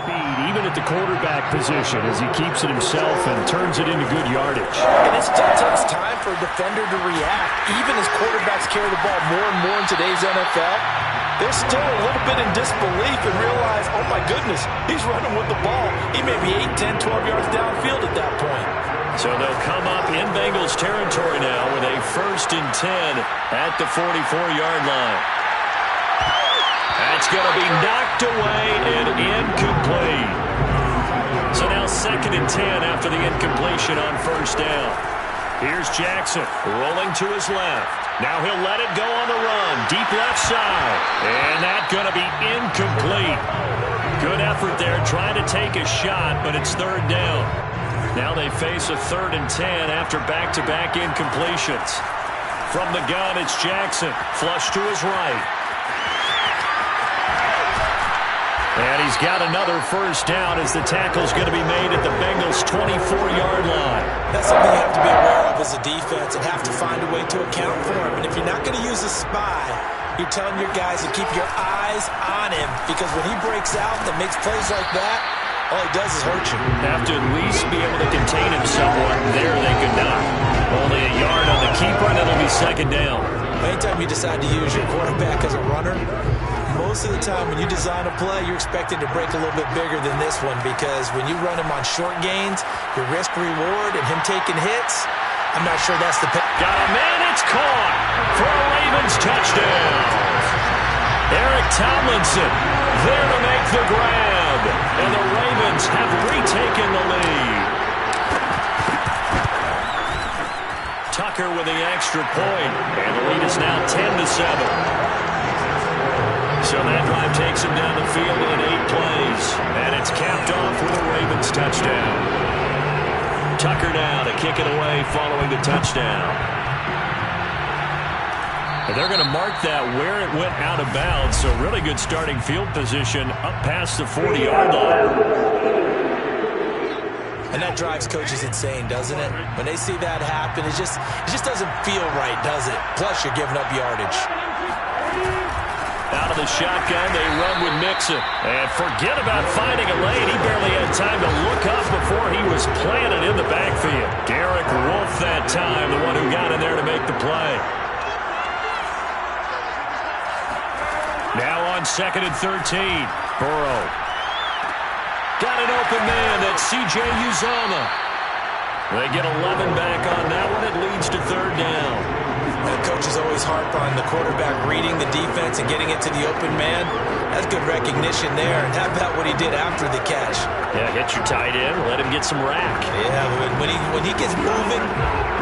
speed, even at the quarterback position, as he keeps it himself and turns it into good yardage. And it still takes time for a defender to react. Even as quarterbacks carry the ball more and more in today's NFL, they're still a little bit in disbelief and realize, oh my goodness, he's running with the ball. He may be 8, 10, 12 yards downfield at that point. So they'll come up in Bengals territory now with a 1st and 10 at the 44-yard line. That's going to be knocked away and incomplete. So now 2nd and 10 after the incompletion on 1st down. Here's Jackson rolling to his left. Now he'll let it go on the run. Deep left side. And that's going to be incomplete. Good effort there trying to take a shot, but it's 3rd down. Now they face a 3rd and 10 after back-to-back incompletions. From the gun, it's Jackson. Flush to his right. And he's got another 1st down as the tackle's going to be made at the Bengals' 24-yard line. That's something you have to be aware of as a defense and have to find a way to account for him. And if you're not going to use a spy, you're telling your guys to keep your eyes on him, because when he breaks out and makes plays like that, all he does is hurt you. Have to at least be able to contain him somewhat. There they could not. Only a yard on the keeper, and it'll be 2nd down. Anytime you decide to use your quarterback as a runner, most of the time when you design a play, you're expected to break a little bit bigger than this one, because when you run him on short gains, your risk-reward and him taking hits, I'm not sure that's the pick. Got a man, it's caught for a Ravens touchdown. Eric Tomlinson there to make the grab, and the Ravens have retaken the lead. Tucker with the extra point, and the lead is now 10-7. So that drive takes him down the field in 8 plays, and it's capped off with a Ravens touchdown. Tucker now to kick it away following the touchdown. And they're going to mark that where it went out of bounds, so really good starting field position up past the 40-yard line. And that drives coaches insane, doesn't it? When they see that happen, it just doesn't feel right, does it? Plus, you're giving up yardage. Out of the shotgun, they run with Mixon. And forget about finding a lane. He barely had time to look up before he was planted in the backfield. Garrick Wolf that time, the one who got in there to make the play. Now on 2nd and 13, Burrow. Got an open man, that's C.J. Uzomah. They get 11 back on that one. It leads to 3rd down. And coaches always harp on the quarterback reading the defense and getting it to the open man. That's good recognition there. And how about what he did after the catch? Yeah, hit your tight end, let him get some rack. Yeah, when he gets moving,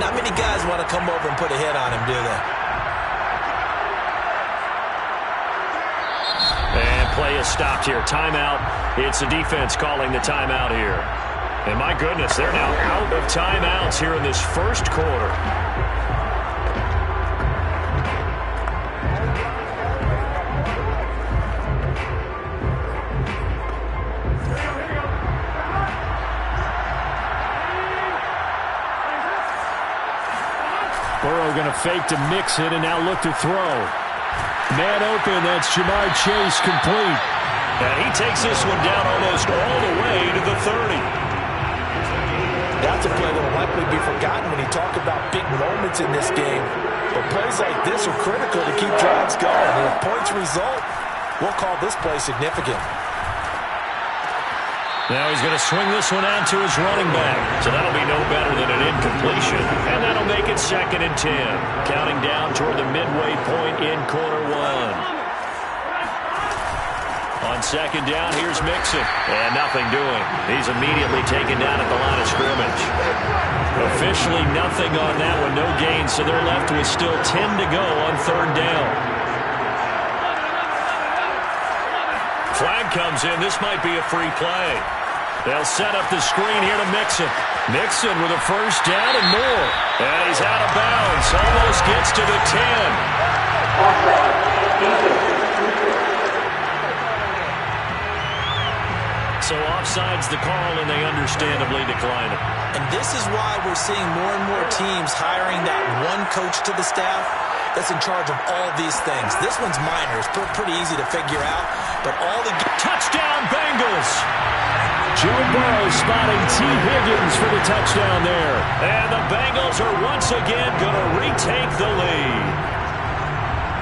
not many guys want to come over and put a hit on him, do they? And play is stopped here. Timeout. It's the defense calling the timeout here. And my goodness, they're now out of timeouts here in this 1st quarter. Burrow going to fake to Mixon and now look to throw. Man open, that's Jamar Chase complete. And he takes this one down almost all the way to the 30. That's a play that will likely be forgotten when you talk about big moments in this game. But plays like this are critical to keep drives going. And if points result, we'll call this play significant. Now he's going to swing this one out to his running back. So that'll be no better than an incompletion. And that'll make it 2nd and 10. Counting down toward the midway point in quarter 1. On 2nd down, here's Mixon. And nothing doing. He's immediately taken down at the line of scrimmage. Officially nothing on that one. No gain, so they're left with still 10 to go on 3rd down. Flag comes in. This might be a free play. They'll set up the screen here to Mixon. Mixon with a 1st down and more. And he's out of bounds. Almost gets to the 10. So offside's the call, and they understandably decline it. And this is why we're seeing more and more teams hiring that one coach to the staff that's in charge of all these things. This one's minor. It's pretty easy to figure out. But all the... Touchdown, Bengals! Joe Burrow spotting T. Higgins for the touchdown there. And the Bengals are once again going to retake the lead.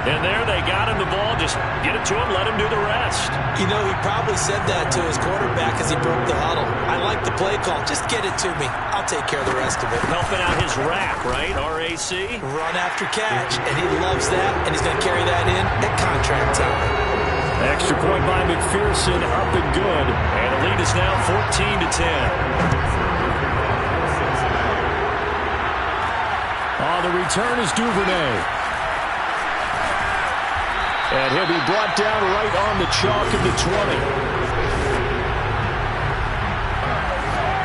And there they got him the ball. Just get it to him, let him do the rest. You know, he probably said that to his quarterback as he broke the huddle. I like the play call. Just get it to me. I'll take care of the rest of it. Helping out his rack, right? RAC? Run after catch. And he loves that, and he's going to carry that in at contract time. Extra point by McPherson, up and good. And the lead is now 14-10. The return is Duvernay. And he'll be brought down right on the chalk of the 20.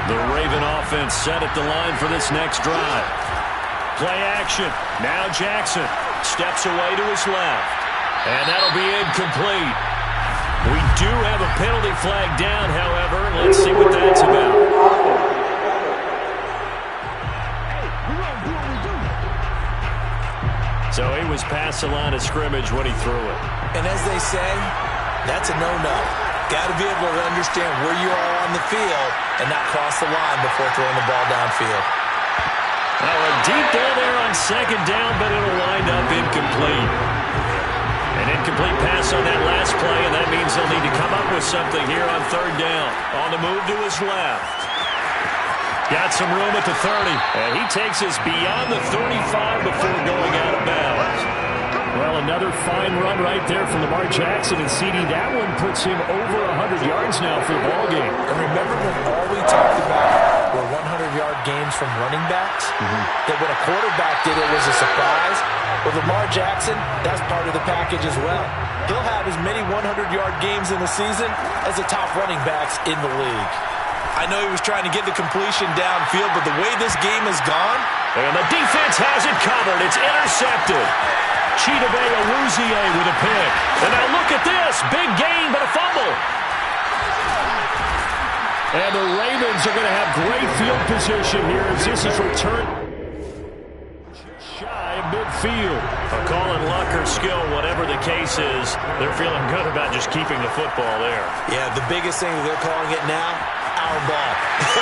The Raven offense set at the line for this next drive. Play action. Now Jackson steps away to his left. And that'll be incomplete. We do have a penalty flag down, however. Let's see what that's about. So he was past the line of scrimmage when he threw it. And as they say, that's a no-no. Got to be able to understand where you are on the field and not cross the line before throwing the ball downfield. Now a deep ball there on second down, but it'll wind up incomplete. An incomplete pass on that last play, and that means they'll need to come up with something here on third down. On the move to his left. Got some room at the 30, and he takes us beyond the 35 before going out of bounds. Well, another fine run right there from Lamar Jackson, and CD, that one puts him over 100 yards now for the ballgame. And remember when all we talked about were 100-yard games from running backs? That when a quarterback did it was a surprise? Well, Lamar Jackson, that's part of the package as well. He'll have as many 100-yard games in the season as the top running backs in the league. I know he was trying to get the completion downfield, but the way this game has gone... And the defense has it covered. It's intercepted. Chidobe Awuzie with a pick. And now look at this. Big gain, but a fumble. And the Ravens are going to have great field position here as this is returned. Shy of midfield. A call in luck or skill, whatever the case is, they're feeling good about just keeping the football there. Yeah, the biggest thing that they're calling it now... our ball.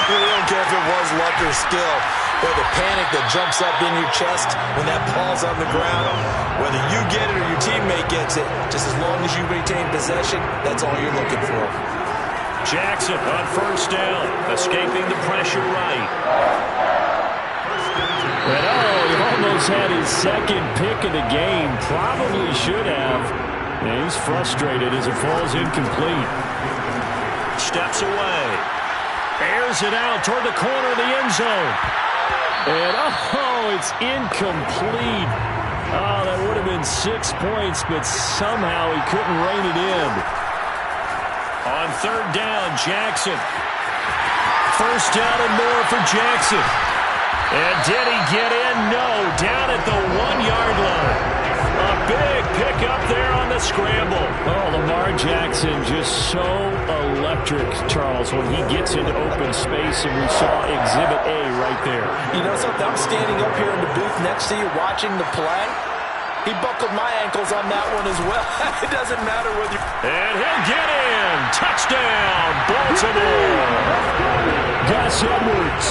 We don't care if it was luck or skill, or the panic that jumps up in your chest when that ball's on the ground. Whether you get it or your teammate gets it, just as long as you maintain possession, that's all you're looking for. Jackson on first down, escaping the pressure right. And he almost had his second pick of the game. Probably should have. And he's frustrated as it falls incomplete. Steps away. Airs it out toward the corner of the end zone. And, it's incomplete. That would have been 6 points, but somehow he couldn't rein it in. On third down, Jackson. First down and more for Jackson. And did he get in? No, down at the 1-yard line. A big pickup there on the scramble. Lamar Jackson just so electric, Charles, when he gets into open space, and we saw Exhibit A right there. You know something? I'm standing up here in the booth next to you watching the play. He buckled my ankles on that one as well. It doesn't matter whether And he'll get in. Touchdown, Baltimore. Gus Edwards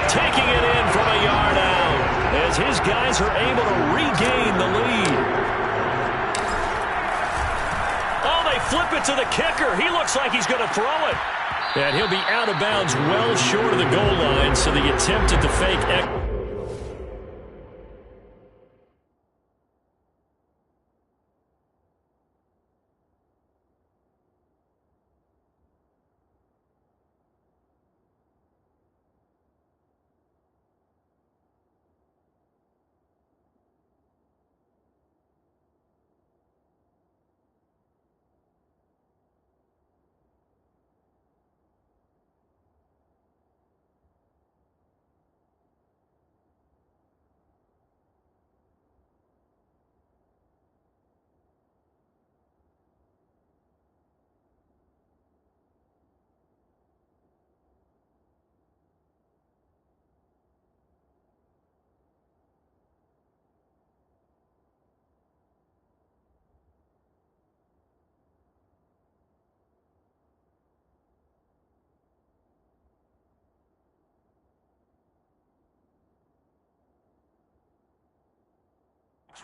taking it in from a yard out as his guys are able to regain the lead. They flip it to the kicker. He looks like he's going to throw it. And he'll be out of bounds well short of the goal line, so the attempt at the fake...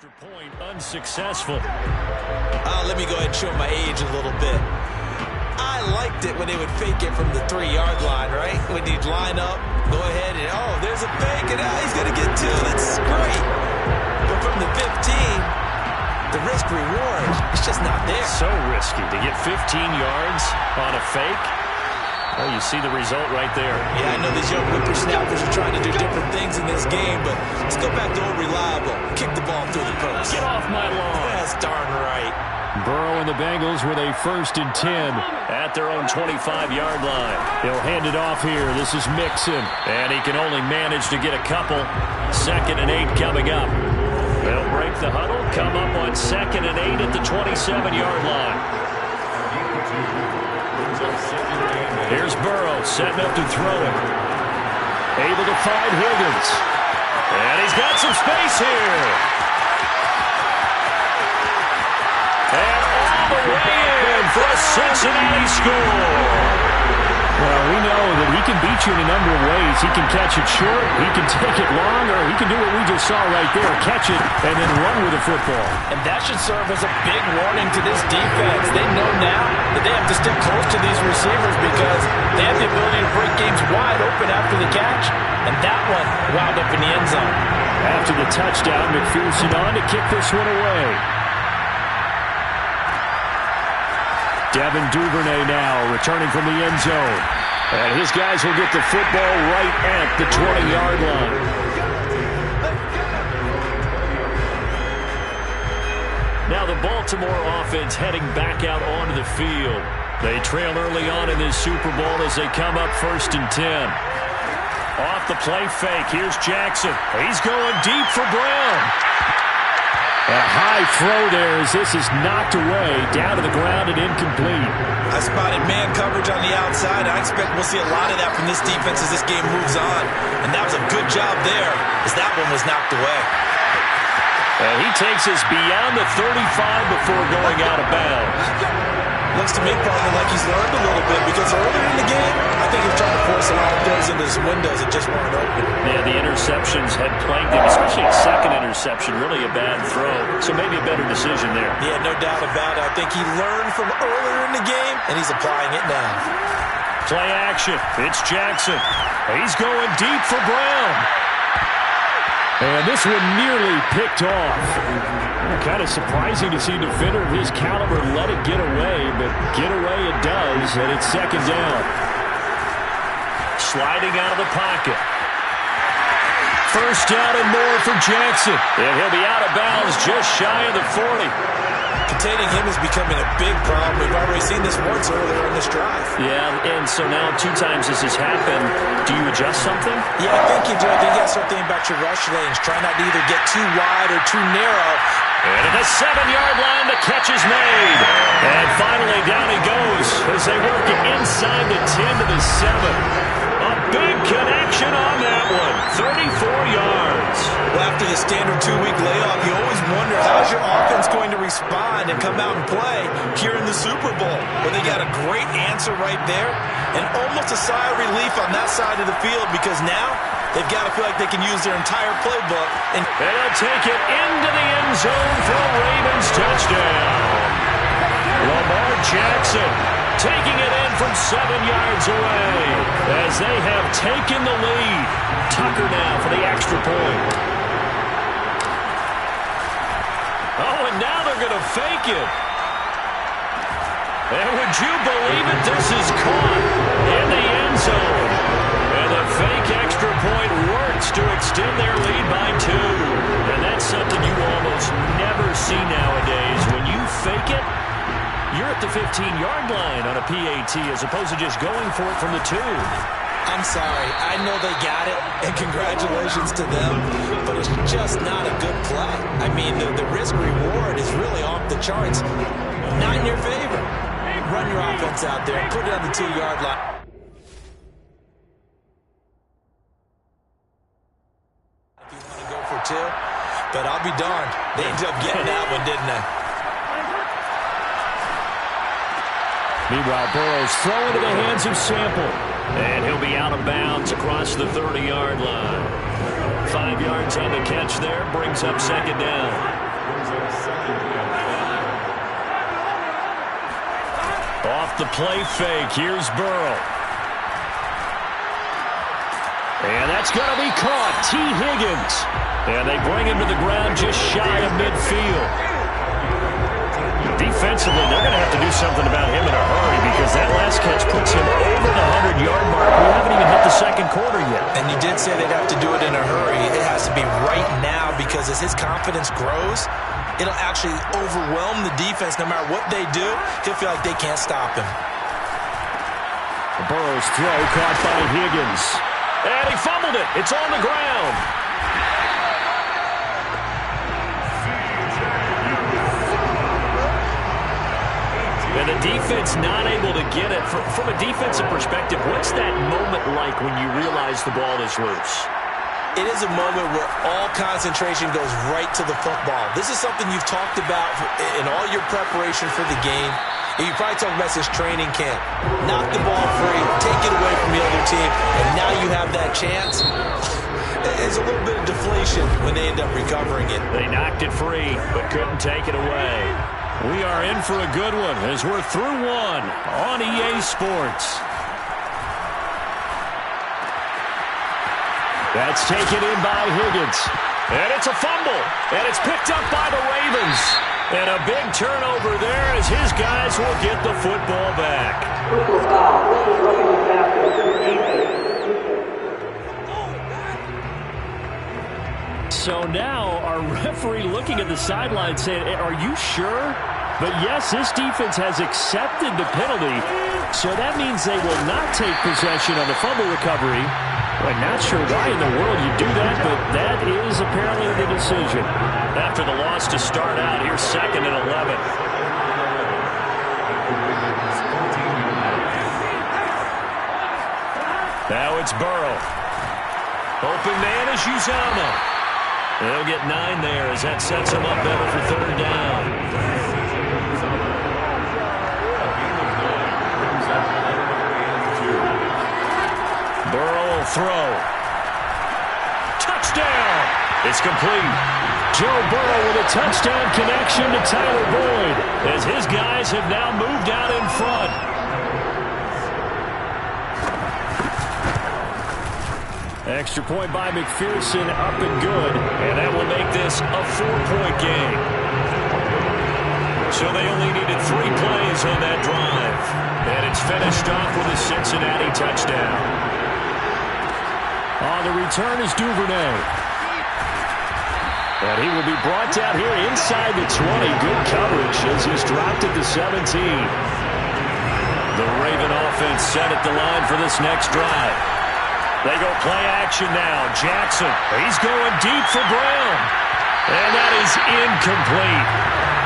Extra point unsuccessful. Let me go ahead and show my age a little bit. I liked it when they would fake it from the 3-yard line, right? When you'd line up, go ahead and, oh, there's a fake, and he's going to get 2. That's great. But from the 15, the risk-reward, it's just not there. So risky to get 15 yards on a fake. Well, you see the result right there. Yeah, I know these young whippersnappers are trying to do different things in this game, but let's go back to old reliable. Kick the ball through the post. Get off my lawn. That's darn right. Burrow and the Bengals with a 1st and 10 at their own 25-yard line. He'll hand it off here. This is Mixon, and he can only manage to get a couple. 2nd and 8 coming up. They'll break the huddle, come up on 2nd and 8 at the 27-yard line. Here's Burrow setting up to throw it. Able to find Higgins. And he's got some space here. And all the way in for a Cincinnati score. Well, we know that he can beat you in a number of ways. He can catch it short, he can take it long, or he can do what we just saw right there, catch it and then run with the football. And that should serve as a big warning to this defense. They know now that they have to stick close to these receivers because they have the ability to break games wide open after the catch. And that one wound up in the end zone. After the touchdown, McPherson on to kick this one away. Devin Duvernay now returning from the end zone. And his guys will get the football right at the 20-yard line. Now the Baltimore offense heading back out onto the field. They trail early on in this Super Bowl as they come up 1st and 10. Off the play fake, here's Jackson. He's going deep for Brown. A high throw there as this is knocked away, down to the ground and incomplete. I spotted man coverage on the outside. I expect we'll see a lot of that from this defense as this game moves on. And that was a good job there as that one was knocked away. And he takes us beyond the 35 before going out of bounds. Looks to me, partner, like he's learned a little bit because earlier in the game, I think he was trying to force a lot of throws into his windows that just weren't open. Yeah, the interceptions had plagued him, especially a second interception, really a bad throw. So maybe a better decision there. Yeah, no doubt about it. I think he learned from earlier in the game, and he's applying it now. Play action. It's Jackson. He's going deep for Brown. And this one nearly picked off. Kind of surprising to see a defender of his caliber let it get away, but get away it does, and it's 2nd down. Sliding out of the pocket. 1st down and more for Jackson. And he'll be out of bounds just shy of the 40. Containing him is becoming a big problem. We've already seen this once earlier in this drive. Yeah, and so now 2 times this has happened. Do you adjust something? Yeah, I think you do. I think you got to start thinking about your rush lanes. Try not to either get too wide or too narrow. And at the 7-yard line, the catch is made. And finally, down he goes as they work it inside the 10 to the 7. A big connection on that one. 34 yards. Well, after the standard 2-week layoff, you always wonder how's your offense going to respond and come out and play here in the Super Bowl. Well, they got a great answer right there and almost a sigh of relief on that side of the field because now they've got to feel like they can use their entire playbook. And they'll take it into the end zone for a Ravens touchdown. Lamar Jackson taking it in from 7 yards away as they have taken the lead. Tucker now for the extra point. Oh, and now they're going to fake it. And would you believe it? This is caught in the end zone. And the fake extra point works to extend their lead by 2. And that's something you almost never see nowadays. When you fake it, you're at the 15-yard line on a PAT as opposed to just going for it from the 2. I'm sorry. I know they got it, and congratulations to them, but it's just not a good play. I mean, the risk-reward is really off the charts. Not in your favor. Run your offense out there and put it on the 2-yard line. If you want to go for 2, but I'll be darned. They ended up getting that one, didn't they? Meanwhile, Burrow's throw into the hands of Sample. And he'll be out of bounds across the 30-yard line. 5 yards on the catch there, brings up 2nd down. Off the play fake, here's Burrow. And that's going to be caught. T. Higgins. And they bring him to the ground just shy of midfield. Defensively, they're going to have to do something about him in a hurry because that last catch puts him over the 100-yard mark. We haven't even hit the second quarter yet. And you did say they'd have to do it in a hurry. It has to be right now because as his confidence grows, it'll actually overwhelm the defense. No matter what they do, he'll feel like they can't stop him. Burrow's throw caught by Higgins. And he fumbled it. It's on the ground. And the defense not able to get it. From a defensive perspective, what's that moment like when you realize the ball is loose? It is a moment where all concentration goes right to the football. This is something you've talked about in all your preparation for the game. And you probably talked about this training camp. Knock the ball free, take it away from the other team, and now you have that chance. There's a little bit of deflation when they end up recovering it. They knocked it free, but couldn't take it away. We are in for a good one as we're through one on EA Sports. That's taken in by Higgins. And it's a fumble. And it's picked up by the Ravens. And a big turnover there as his guys will get the football back. So now our referee looking at the sideline saying, are you sure? But yes, this defense has accepted the penalty. So that means they will not take possession on the fumble recovery. I'm not sure why in the world you do that, but that is apparently the decision. After the loss to start out, here's 2nd and 11. Now it's Burrow. Open man is Uzama. They'll get 9 there as that sets him up better for 3rd down. Burrow will throw. Touchdown! It's complete. Joe Burrow with a touchdown connection to Tyler Boyd as his guys have now moved out in front. Extra point by McPherson, up and good. And that will make this a 4-point game. So they only needed 3 plays on that drive. And it's finished off with a Cincinnati touchdown. On the return is Duvernay. And he will be brought down here inside the 20. Good coverage as he's dropped it to 17. The Raven offense set at the line for this next drive. They go play action now. Jackson, he's going deep for Brown. And that is incomplete.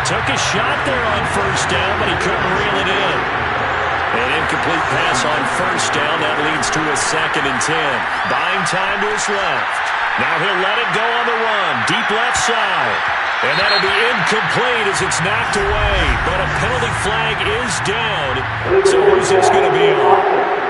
Took a shot there on 1st down, but he couldn't reel it in. An incomplete pass on 1st down. That leads to a 2nd and 10. Buying time to his left. Now he'll let it go on the run. Deep left side. And that'll be incomplete as it's knocked away. But a penalty flag is down. So who's this going to be on?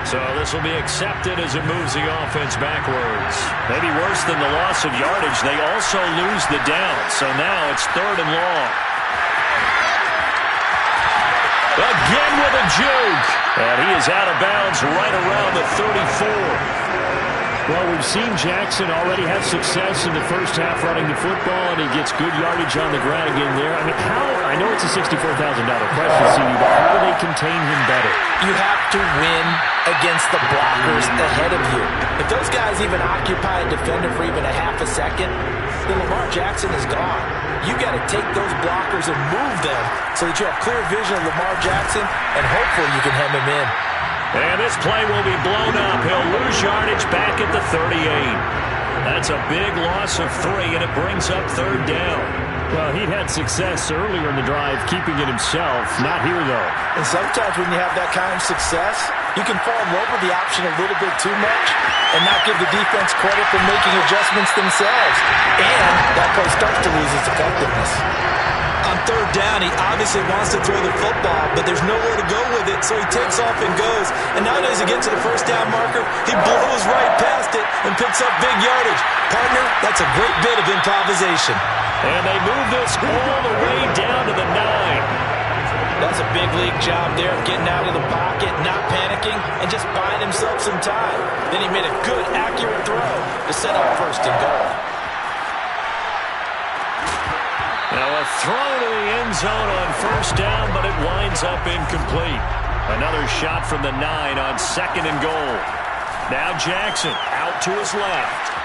So this will be accepted as it moves the offense backwards. Maybe worse than the loss of yardage, they also lose the down. So now it's 3rd and long. Again with a juke. And he is out of bounds right around the 34. Well, we've seen Jackson already have success in the first half running the football, and he gets good yardage on the ground again there. I mean, I know it's a $64,000 question, CD, but how do they contain him better? You have to win against the blockers ahead of you. If those guys even occupy a defender for even a half a second, then Lamar Jackson is gone. You got to take those blockers and move them so that you have clear vision of Lamar Jackson, and hopefully you can hem him in. And this play will be blown up. He'll lose yardage back at the 38. That's a big loss of 3, and it brings up 3rd down. Well, he'd had success earlier in the drive keeping it himself. Not here, though. And sometimes when you have that kind of success, you can fall in love with the option a little bit too much and not give the defense credit for making adjustments themselves. And that play starts to lose its effectiveness. On 3rd down, he obviously wants to throw the football, but there's nowhere to go with it, so he takes off and goes. And nowadays, he gets to the 1st down marker, he blows right past it and picks up big yardage. Partner, that's a great bit of improvisation. And they move this all the way down to the 9. That's a big league job there, getting out of the pocket, not panicking, and just buying himself some time. Then he made a good, accurate throw to set up 1st and goal. Now a throw to the end zone on 1st down, but it winds up incomplete. Another shot from the 9 on 2nd and goal. Now Jackson out to his left.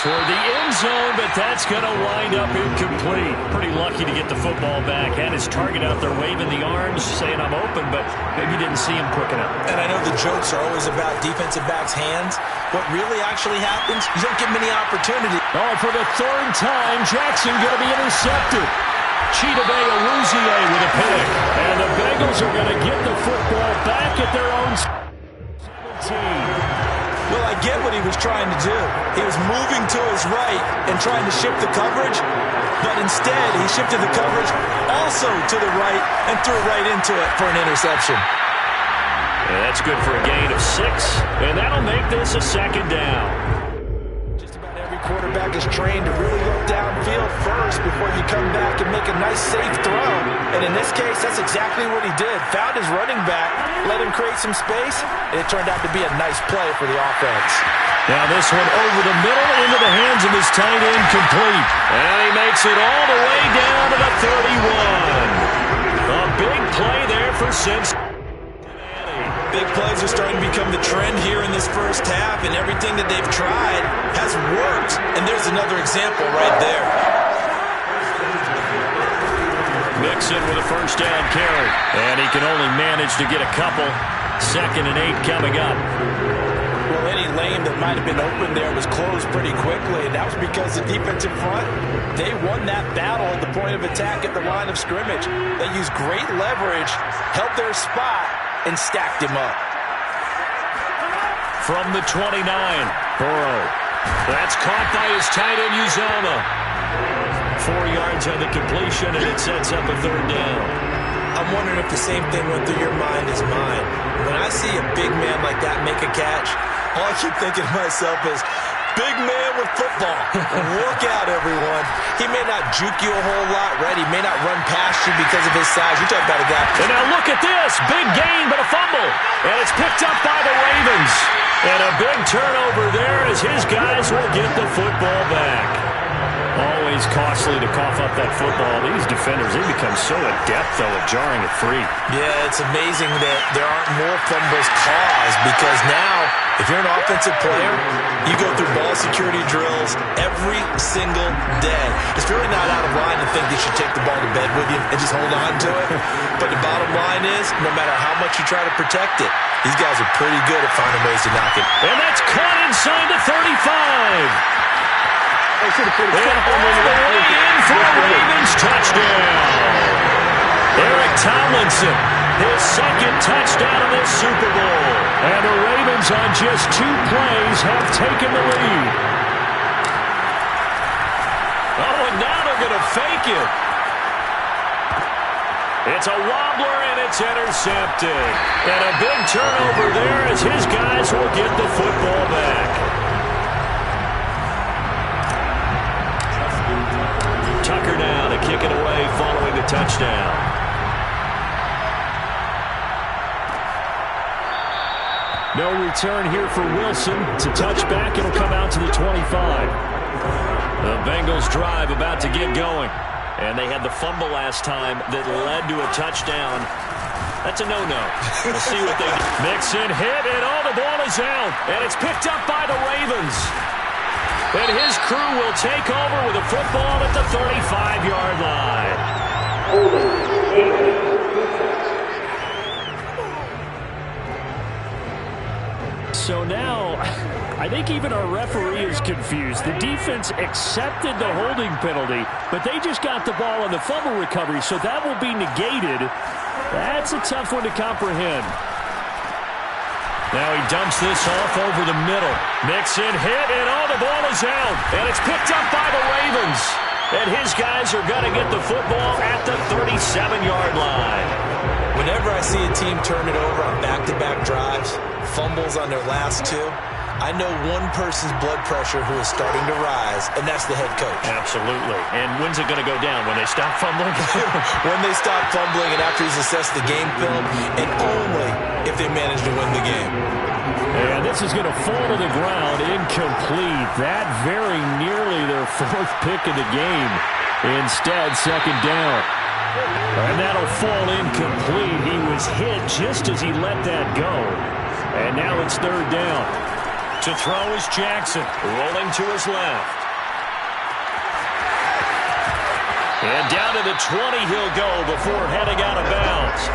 Toward the end zone, but that's going to wind up incomplete. Pretty lucky to get the football back. Had his target out there waving the arms, saying I'm open, but maybe didn't see him quick enough. And I know the jokes are always about defensive backs' hands. What really actually happens, you don't get many opportunities. Oh, for the 3rd time, Jackson going to be intercepted. Chidobe Awuzie with a pick. And the Bengals are going to get the football back at their own 17. Well, I get what he was trying to do. He was moving to his right and trying to shift the coverage, but instead he shifted the coverage also to the right and threw right into it for an interception. Yeah, that's good for a gain of 6, and that'll make this a 2nd down. Just about every quarterback is trained to really look downfield first before you come back and make a nice, safe throw. And in this case, that's exactly what he did. Found his running back, let him create some space, and it turned out to be a nice play for the offense. Now this one over the middle into the hands of his tight end, complete. And he makes it all the way down to the 31. A big play there for Cincinnati. Big plays are starting to become the trend here in this 1st half, and everything that they've tried has worked. And there's another example right there. Mixon with a 1st down carry. And he can only manage to get a couple. 2nd and 8 coming up. Well, any lane that might have been open there was closed pretty quickly, and that was because the defensive front, they won that battle at the point of attack at the line of scrimmage. They used great leverage, held their spot, and stacked him up. From the 29, Burrow. That's caught by his tight end, Uzomah. 4 yards on the completion, and it sets up a 3rd down. I'm wondering if the same thing went through your mind as mine. When I see a big man like that make a catch, all I keep thinking to myself is, big man with football. Look out, everyone. He may not juke you a whole lot, right? He may not run past you because of his size. You're talking about a guy. And now look at this. Big gain, but a fumble. And it's picked up by the Ravens. And a big turnover there as his guys will get the football back. Always costly to cough up that football. These defenders, they become so adept, though, at jarring it free. Yeah, it's amazing that there aren't more fumbles caused, because now, if you're an offensive player, you go through ball security drills every single day. It's really not out of line to think you should take the ball to bed with you and just hold on to it. But the bottom line is, no matter how much you try to protect it, these guys are pretty good at finding ways to knock it. And that's caught inside the 35. And all the way in for a Ravens touchdown. Eric Tomlinson, his 2nd touchdown of this Super Bowl. And the Ravens on just 2 plays have taken the lead. Oh, and now they're going to fake it. It's a wobbler, and it's intercepted. And a big turnover there as his guys will get the football back. Tucker now to kick it away following the touchdown. No return here for Wilson. It's a touchback. It'll come out to the 25. The Bengals drive about to get going. And they had the fumble last time that led to a touchdown. That's a no-no. We'll see what they do. Mixon hit, and all the ball is out. And it's picked up by the Ravens. And his crew will take over with a football at the 35-yard line. So now, I think even our referee is confused. The defense accepted the holding penalty, but they just got the ball on the fumble recovery, so that will be negated. That's a tough one to comprehend. Now he dumps this off over the middle. Mixon hit, and the ball is out. And it's picked up by the Ravens. And his guys are going to get the football at the 37-yard line. Whenever I see a team turn it over on back-to-back drives, fumbles on their last 2, I know one person's blood pressure who is starting to rise, and that's the head coach. Absolutely. And when's it going to go down? When they stop fumbling? When they stop fumbling and after he's assessed the game film, and only if they manage to win the game. And this is going to fall to the ground, incomplete. That very nearly their fourth pick of the game. Instead, second down. And that'll fall incomplete. He was hit just as he let that go. And now it's third down. To throw is Jackson, rolling to his left. And down to the 20 he'll go before heading out of bounds.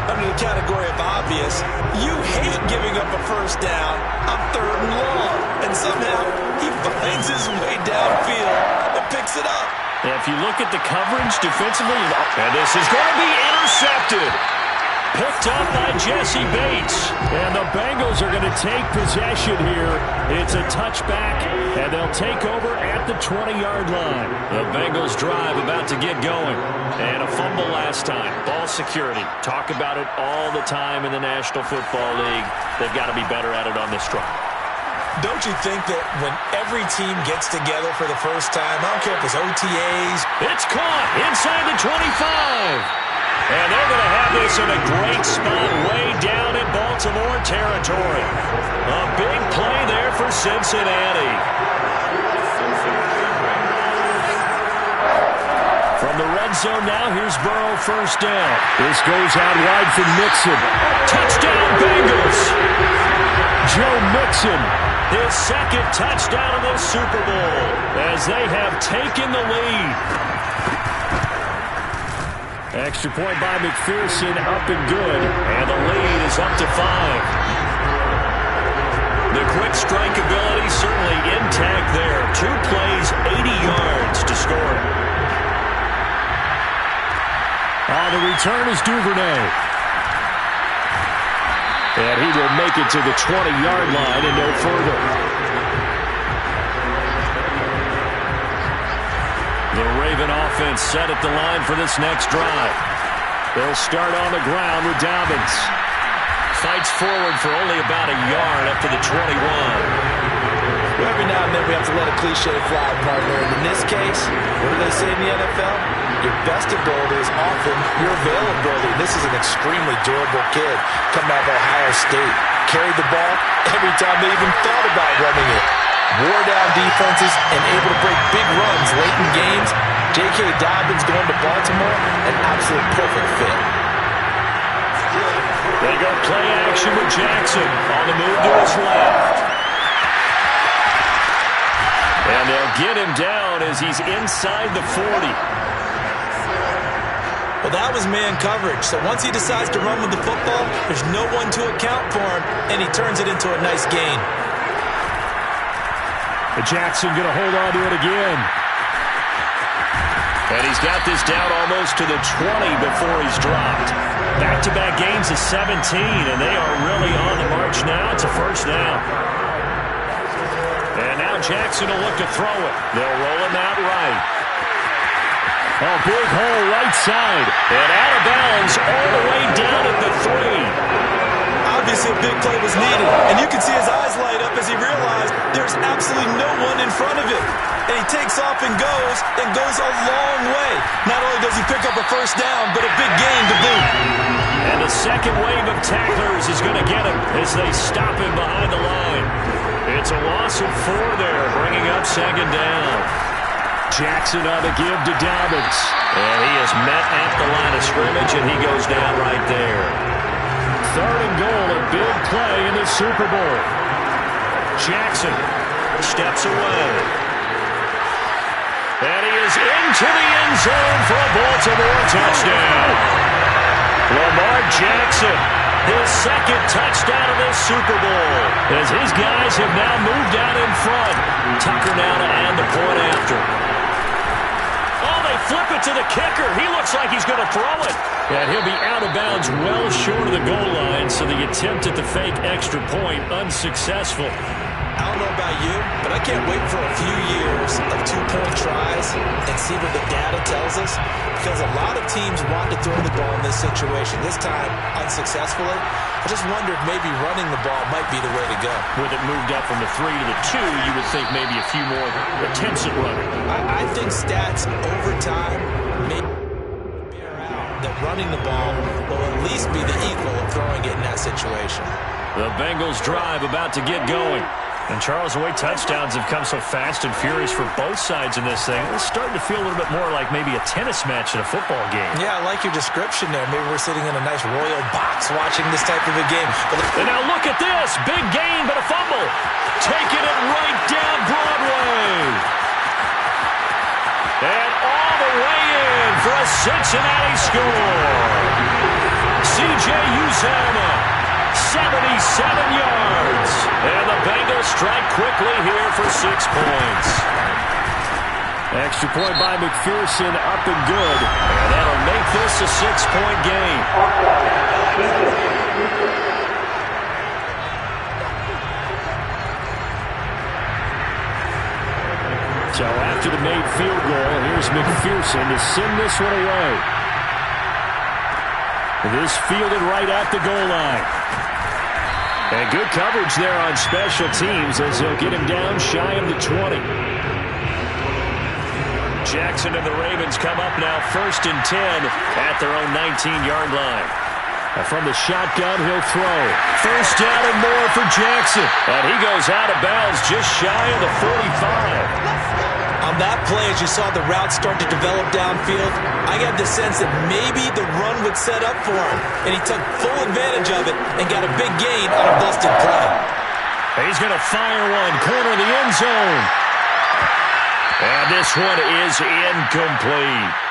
Under the category of obvious, you hate giving up a first down on third and long. And somehow he finds his way downfield and picks it up. If you look at the coverage defensively, and this is going to be intercepted. Picked up by Jesse Bates. And the Bengals are going to take possession here. It's a touchback, and they'll take over at the 20-yard line. The Bengals drive about to get going. And a fumble last time. Ball security. Talk about it all the time in the National Football League. They've got to be better at it on this drive. Don't you think that when every team gets together for the first time, I don't care if it's OTAs. It's caught inside the 25. And they're going to have this in a great spot way down in Baltimore territory. A big play there for Cincinnati. From the red zone now, here's Burrow first down. This goes out wide for Mixon. Touchdown Bengals. Joe Mixon. His second touchdown of the Super Bowl as they have taken the lead. Extra point by McPherson, up and good. And the lead is up to 5. The quick strike ability certainly intact there. 2 plays, 80 yards to score. On the return is Duvernay. And he will make it to the 20-yard line and no further. The Raven offense set at the line for this next drive. They'll start on the ground with Dobbins. Fights forward for only about a yard up to the 21. Every now and then we have to let a cliche fly, partner. And in this case, what do they say in the NFL? Your best ability is often your availability. This is an extremely durable kid coming out of Ohio State. Carried the ball every time they even thought about running it. Wore down defenses and able to break big runs late in games. J.K. Dobbins going to Baltimore, an absolute perfect fit. They go play action with Jackson on the move to his left. And they'll get him down as he's inside the 40. Well, that was man coverage. So once he decides to run with the football, there's no one to account for him, and he turns it into a nice gain. Jackson going to hold on to it again. And he's got this down almost to the 20 before he's dropped. Back-to-back gains of 17, and they are really on the march now. It's a first down. And now Jackson will look to throw it. They'll roll him out right. Oh, big hole right side. And out of bounds all the way down at the 3. Obviously a big play was needed, and you can see his eyes light up as he realized there's absolutely no one in front of him. And he takes off and goes a long way. Not only does he pick up a first down, but a big gain to boot. And the second wave of tacklers is going to get him as they stop him behind the line. It's a loss of 4 there, bringing up second down. Jackson on the give to Dobbins. And he is met at the line of scrimmage, and he goes down right there. Third and goal, a big play in the Super Bowl. Jackson steps away. And he is into the end zone for a Baltimore touchdown. Lamar Jackson, his second touchdown of this Super Bowl, as his guys have now moved out in front. Tucker now to add the point after. Oh, they flip it to the kicker. He looks like he's going to throw it. And he'll be out of bounds well short of the goal line, so the attempt at the fake extra point unsuccessful. Out don't know about you, but I can't wait for a few years of two-point tries and see what the data tells us, because a lot of teams want to throw the ball in this situation. This time, unsuccessfully. I just wonder if maybe running the ball might be the way to go. With it moved up from the 3 to the 2, you would think maybe a few more attempts at running. I think stats over time may bear out that running the ball will at least be the equal of throwing it in that situation. The Bengals drive about to get going. And Charles, the way touchdowns have come so fast and furious for both sides in this thing, it's starting to feel a little bit more like maybe a tennis match in a football game. Yeah, I like your description there. Maybe we're sitting in a nice royal box watching this type of a game. And now look at this. Big gain, but a fumble. Taking it right down Broadway. And all the way in for a Cincinnati score. C.J. Uzomah. 77 yards. And the Bengals strike quickly here for 6 points. Extra point by McPherson, up and good. And that'll make this a 6-point game. So after the made field goal, here's McPherson to send this one away. This fielded right at the goal line. And good coverage there on special teams as they'll get him down shy of the 20. Jackson and the Ravens come up now 1st and 10 at their own 19-yard line. And from the shotgun, he'll throw. 1st down and more for Jackson. And he goes out of bounds just shy of the 45. On that play, as you saw the route start to develop downfield, I got the sense that maybe the run would set up for him, and he took full advantage of it and got a big gain on a busted play. He's going to fire one, corner of the end zone. And this one is incomplete.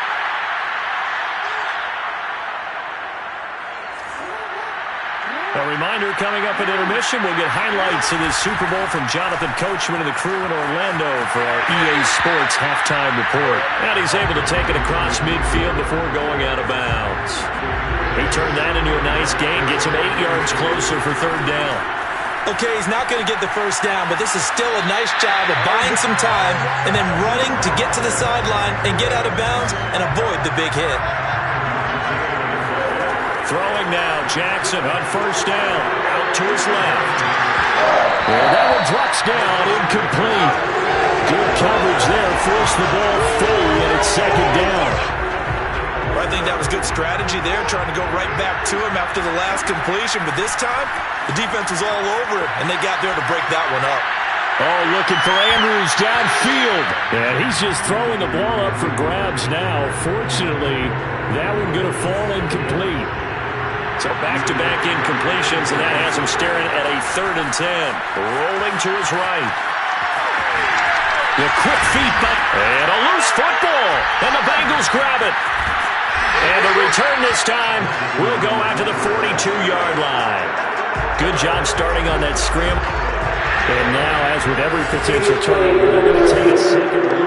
A reminder, coming up at intermission, we'll get highlights of this Super Bowl from Jonathan Coachman and the crew in Orlando for our EA Sports halftime report. And he's able to take it across midfield before going out of bounds. He turned that into a nice gain, gets him 8 yards closer for 3rd down. Okay, he's not going to get the 1st down, but this is still a nice job of buying some time and then running to get to the sideline and get out of bounds and avoid the big hit. Throwing now, Jackson on 1st down, out to his left. And that one drops down, incomplete. Good coverage there, forced the ball fully, and it's 2nd down. I think that was good strategy there, trying to go right back to him after the last completion. But this time, the defense was all over it, and they got there to break that one up. Oh, looking for Andrews downfield. And he's just throwing the ball up for grabs now. Fortunately, that one going to fall incomplete. So back-to-back incompletions, and that has him staring at a 3rd and 10. Rolling to his right. The quick feet, and a loose football. And the Bengals grab it. And the return this time will go out to the 42-yard line. Good job starting on that scrim. And now, as with every potential turnover, they're going to take a second look.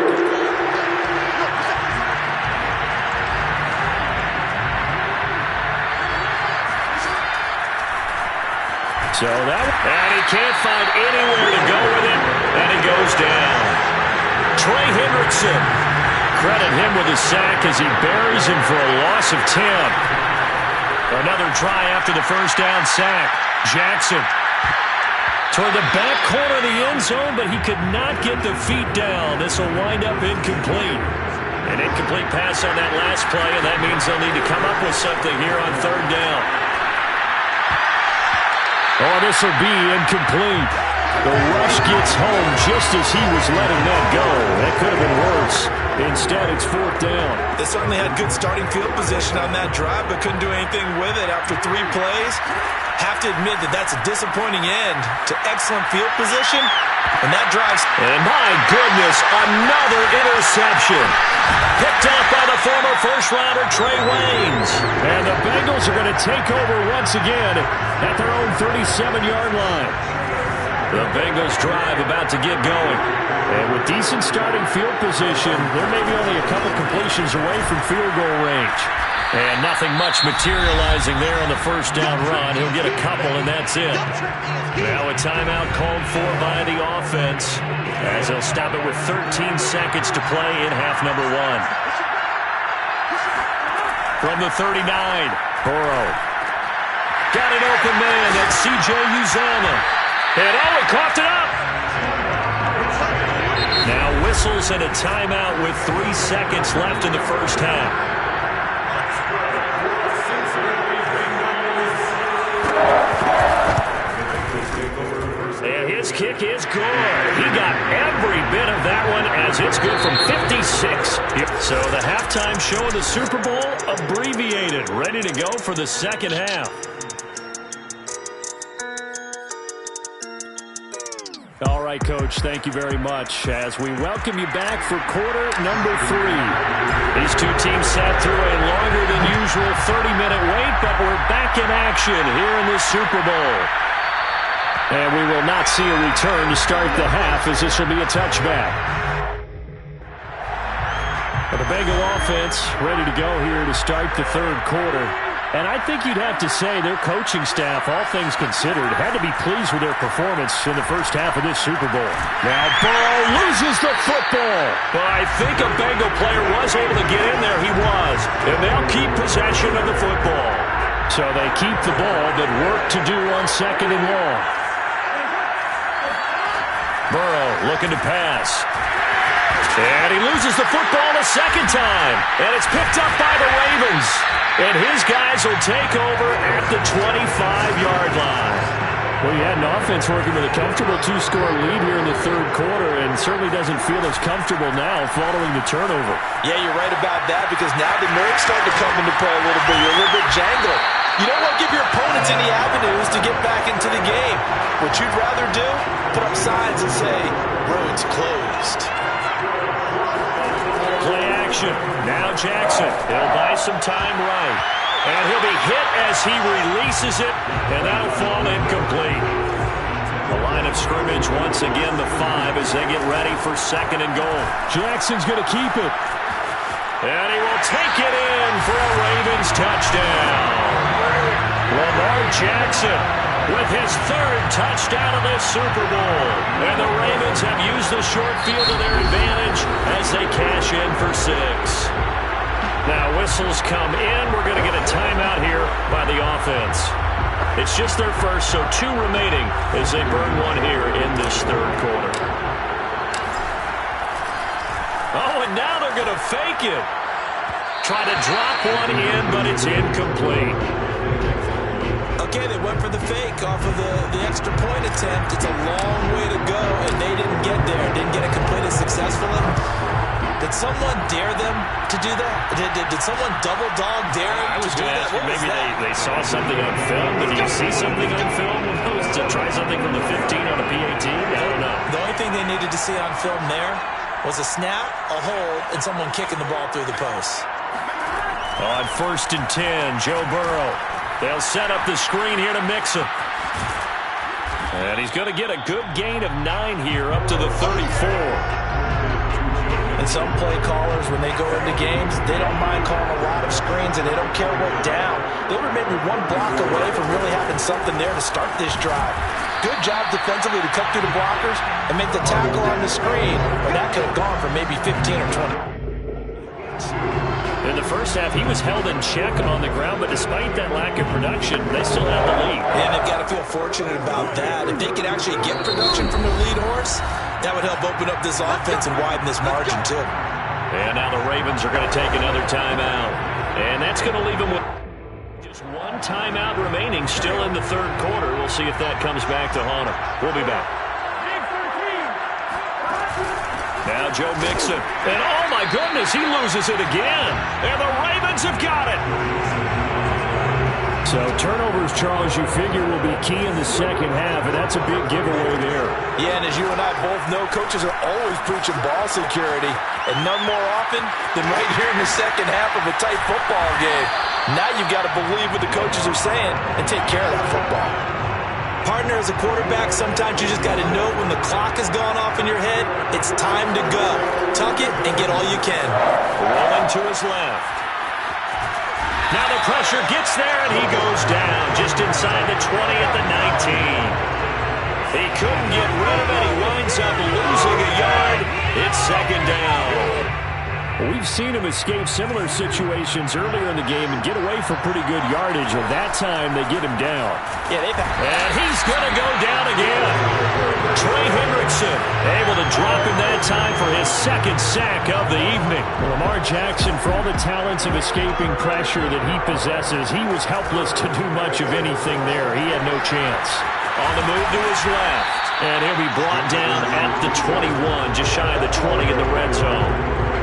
So that, and he can't find anywhere to go with it, and he goes down. Trey Hendrickson, credit him with a sack as he buries him for a loss of 10. Another try after the 1st down sack. Jackson toward the back corner of the end zone, but he could not get the feet down. This will wind up incomplete. An incomplete pass on that last play, and that means they'll need to come up with something here on 3rd down. Oh, this will be incomplete. The rush gets home just as he was letting that go. That could have been worse. Instead, it's 4th down. They certainly had good starting field position on that drive, but couldn't do anything with it after 3 plays. Have to admit that that's a disappointing end to excellent field position. And that drives. And my goodness, another interception. Picked up by the former first-rounder Trey Waynes. And the Bengals are going to take over once again at their own 37-yard line. The Bengals drive about to get going. And with decent starting field position, they're maybe only a couple completions away from field goal range. And nothing much materializing there on the first down run. He'll get a couple, and that's it. Now a timeout called for by the offense, as they'll stop it with 13 seconds to play in half number one. From the 39, Burrow. Got an open man. That's C.J. Uzomah. And he coughed it up. Now whistles and a timeout with 3 seconds left in the first half. And his kick is good. He got every bit of that one, as it's good from 56. So the halftime show of the Super Bowl abbreviated, ready to go for the second half. All right, Coach, thank you very much as we welcome you back for quarter number 3. These two teams sat through a longer than usual 30-minute wait, but we're back in action here in the Super Bowl. And we will not see a return to start the half, as this will be a touchback. But the Bengal offense ready to go here to start the third quarter. And I think you'd have to say their coaching staff, all things considered, had to be pleased with their performance in the first half of this Super Bowl. Now Burrow loses the football. But I think a Bengal player was able to get in there. He was. And they'll keep possession of the football. So they keep the ball, but work to do on second and long. Burrow looking to pass. And he loses the football a second time. And it's picked up by the Ravens. And his guys will take over at the 25-yard line. Well, you had an offense working with a comfortable 2-score lead here in the third quarter, and certainly doesn't feel as comfortable now following the turnover. Yeah, you're right about that, because now the nerves start to come into play a little bit. You're a little bit jangled. You don't want to give your opponents any avenues to get back into the game. What you'd rather do, put up signs and say, road's closed. Play action. Now Jackson. He'll buy some time right. And he'll be hit as he releases it, and that'll fall incomplete. The line of scrimmage once again the 5 as they get ready for second and goal. Jackson's going to keep it. And he will take it in for a Ravens touchdown. Lamar Jackson with his 3rd touchdown of this Super Bowl. And the Ravens have used the short field to their advantage as they cash in for 6. Now whistles come in. We're going to get a timeout here by the offense. It's just their first, so 2 remaining as they burn one here in this third quarter. Oh, and now they're going to fake it. Try to drop one in, but it's incomplete. Okay, they went for the fake off of the extra point attempt. It's a long way to go, and they didn't get there. Didn't get it completed successfully. Did someone dare them to do that? Did someone double dog dare them to do that? Maybe they saw something on film. Did you see something on film to try something from the 15 on a PAT? I don't know. The only thing they needed to see on film there was a snap, a hold, and someone kicking the ball through the post. On 1st and 10, Joe Burrow. They'll set up the screen here to Mixon. And he's going to get a good gain of 9 here up to the 34. And some play callers, when they go into games, they don't mind calling a lot of screens, and they don't care what down. They were maybe 1 block away from really having something there to start this drive. Good job defensively to cut through the blockers and make the tackle on the screen, or that could have gone for maybe 15 or 20. In the first half, he was held in check on the ground, but despite that lack of production, they still have the lead. And they've got to feel fortunate about that. If they could actually get production from their lead horse, that would help open up this offense and widen this margin, too. And now the Ravens are going to take another timeout. And that's going to leave them with just 1 timeout remaining still in the third quarter. We'll see if that comes back to haunt them. We'll be back. Now Joe Mixon. And oh my goodness, he loses it again. And the Ravens have got it. So turnovers, Charles, you figure will be key in the second half, and that's a big giveaway there. Yeah, and as you and I both know, coaches are always preaching ball security, and none more often than right here in the second half of a tight football game. Now you've got to believe what the coaches are saying and take care of that football. Partner, as a quarterback, sometimes you just got to know when the clock has gone off in your head, it's time to go. Tuck it and get all you can. Rolling to his left. Now the pressure gets there, and he goes down just inside the 20 at the 19. He couldn't get rid of it. He winds up losing a yard. It's second down. We've seen him escape similar situations earlier in the game and get away for pretty good yardage. And that time, they get him down. Yeah, and he's going to go down again. Trey Hendrickson able to drop him that time for his second sack of the evening. Lamar Jackson, for all the talents of escaping pressure that he possesses, he was helpless to do much of anything there. He had no chance. On the move to his left. And he'll be brought down at the 21, just shy of the 20 in the red zone.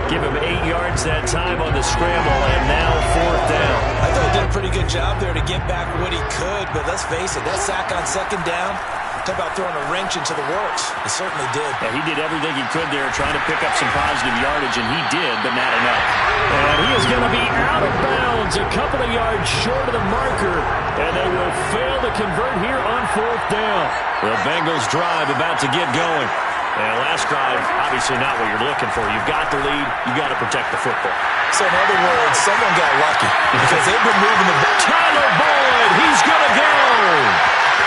Give him 8 yards that time on the scramble, and now fourth down. I thought he did a pretty good job there to get back what he could, but let's face it, that sack on second down, talk about throwing a wrench into the works. He certainly did. Yeah, he did everything he could there, trying to pick up some positive yardage, and he did, but not enough. And he is going to be out of bounds, a couple of yards short of the marker, and they will fail to convert here on fourth down. The Bengals drive about to get going. And last drive, obviously not what you're looking for. You've got the lead. You've got to protect the football. So in other words, someone got lucky because they've been moving the ball. Tyler Boyd, he's going to go.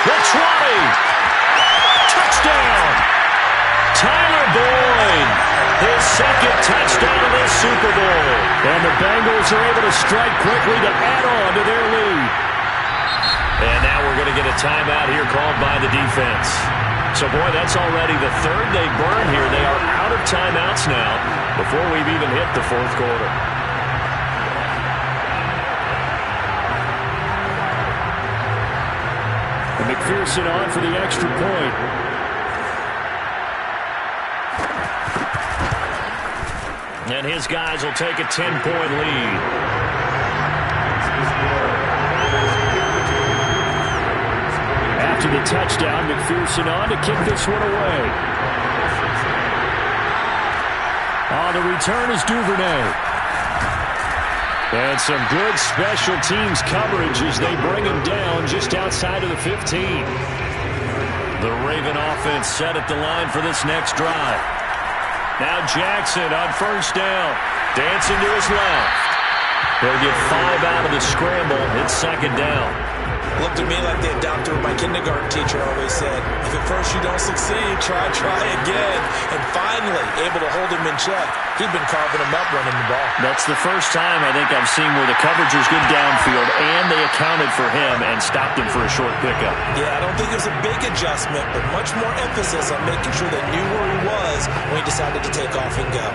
The 20. Touchdown. Tyler Boyd, his second touchdown of this Super Bowl. And the Bengals are able to strike quickly to add on to their lead. And now we're going to get a timeout here called by the defense. So, boy, that's already the third they burn here. They are out of timeouts now before we've even hit the fourth quarter. And McPherson on for the extra point. And his guys will take a 10-point lead. After the touchdown, McPherson on to kick this one away. On the return is Duvernay. And some good special teams coverage as they bring him down just outside of the 15. The Raven offense set at the line for this next drive. Now Jackson on first down. Dancing to his left. He'll get 5 out of the scramble. It's second down. Looked to me like the adopter my kindergarten teacher always said, if at first you don't succeed, try again. And finally, able to hold him in check. He'd been carving him up running the ball. That's the first time I think I've seen where the coverage was good downfield and they accounted for him and stopped him for a short pickup. Yeah, I don't think it was a big adjustment, but much more emphasis on making sure they knew where he was when he decided to take off and go.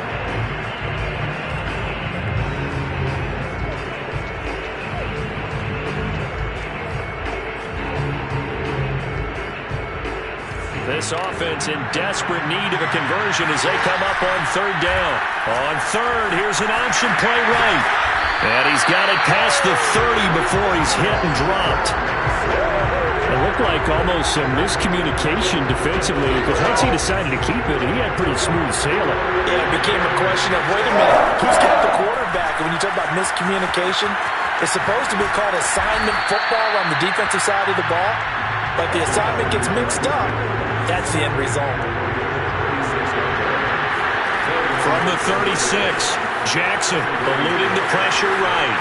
This offense in desperate need of a conversion as they come up on third down. On third, here's an option play right. And he's got it past the 30 before he's hit and dropped. It looked like almost some miscommunication defensively because once he decided to keep it, he had pretty smooth sailing. Yeah, it became a question of, wait a minute, who's got the quarterback? And when you talk about miscommunication, it's supposed to be called assignment football on the defensive side of the ball. But the assignment gets mixed up. That's the end result. From the 36, Jackson eluding the pressure right.